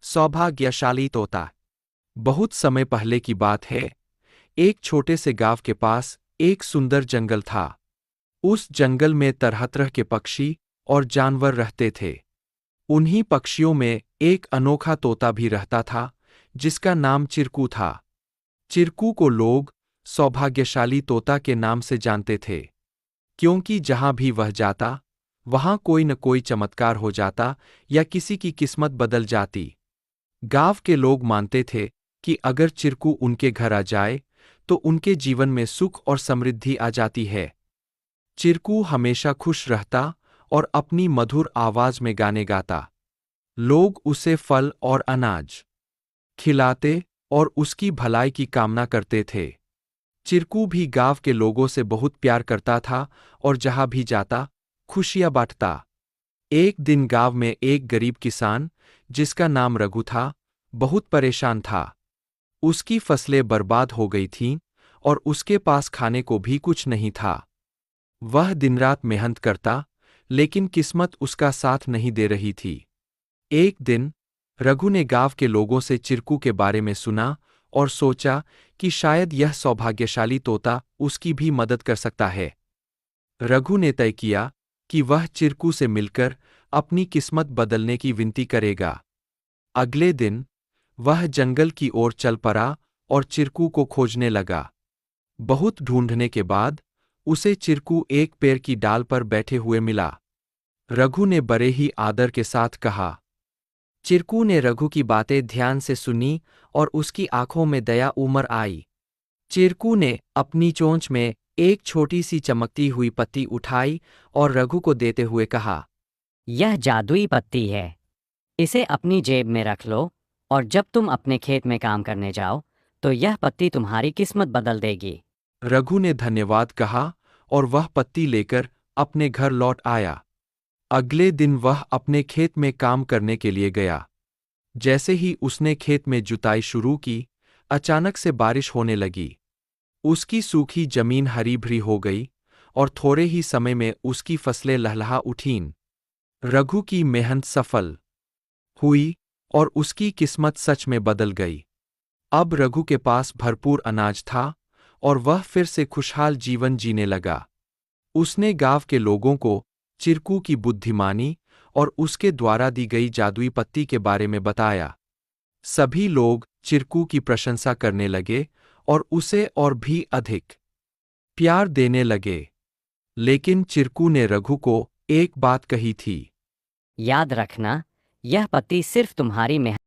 सौभाग्यशाली तोता। बहुत समय पहले की बात है। एक छोटे से गांव के पास एक सुंदर जंगल था। उस जंगल में तरह तरह के पक्षी और जानवर रहते थे। उन्हीं पक्षियों में एक अनोखा तोता भी रहता था, जिसका नाम चिरकू था। चिरकू को लोग सौभाग्यशाली तोता के नाम से जानते थे, क्योंकि जहां भी वह जाता, वहां कोई न कोई चमत्कार हो जाता या किसी की किस्मत बदल जाती। गांव के लोग मानते थे कि अगर चिरकू उनके घर आ जाए, तो उनके जीवन में सुख और समृद्धि आ जाती है। चिरकू हमेशा खुश रहता और अपनी मधुर आवाज में गाने गाता। लोग उसे फल और अनाज खिलाते और उसकी भलाई की कामना करते थे। चिरकू भी गांव के लोगों से बहुत प्यार करता था और जहां भी जाता, खुशियां बांटता। एक दिन गांव में एक गरीब किसान, जिसका नाम रघु था, बहुत परेशान था। उसकी फसलें बर्बाद हो गई थीं और उसके पास खाने को भी कुछ नहीं था। वह दिन-रात मेहनत करता, लेकिन किस्मत उसका साथ नहीं दे रही थी। एक दिन रघु ने गांव के लोगों से चिरकू के बारे में सुना और सोचा कि शायद यह सौभाग्यशाली तोता उसकी भी मदद कर सकता है। रघु ने तय किया कि वह चिरकू से मिलकर अपनी किस्मत बदलने की विनती करेगा। अगले दिन वह जंगल की ओर चल पड़ा और चिरकू को खोजने लगा। बहुत ढूंढने के बाद उसे चिरकू एक पेड़ की डाल पर बैठे हुए मिला। रघु ने बड़े ही आदर के साथ कहा। चिरकू ने रघु की बातें ध्यान से सुनी और उसकी आंखों में दया उमड़ आई। चिरकू ने अपनी चोंच में एक छोटी सी चमकती हुई पत्ती उठाई और रघु को देते हुए कहा, यह जादुई पत्ती है। इसे अपनी जेब में रख लो और जब तुम अपने खेत में काम करने जाओ, तो यह पत्ती तुम्हारी किस्मत बदल देगी। रघु ने धन्यवाद कहा और वह पत्ती लेकर अपने घर लौट आया। अगले दिन वह अपने खेत में काम करने के लिए गया। जैसे ही उसने खेत में जुताई शुरू की, अचानक से बारिश होने लगी। उसकी सूखी जमीन हरी भरी हो गई और थोड़े ही समय में उसकी फसलें लहलहा उठीं। रघु की मेहनत सफल हुई और उसकी किस्मत सच में बदल गई। अब रघु के पास भरपूर अनाज था और वह फिर से खुशहाल जीवन जीने लगा। उसने गांव के लोगों को चिरकू की बुद्धिमानी और उसके द्वारा दी गई जादुई पत्ती के बारे में बताया। सभी लोग चिरकू की प्रशंसा करने लगे और उसे और भी अधिक प्यार देने लगे। लेकिन चिरकू ने रघु को एक बात कही थी। याद रखना, यह पत्ती सिर्फ तुम्हारी मेहनत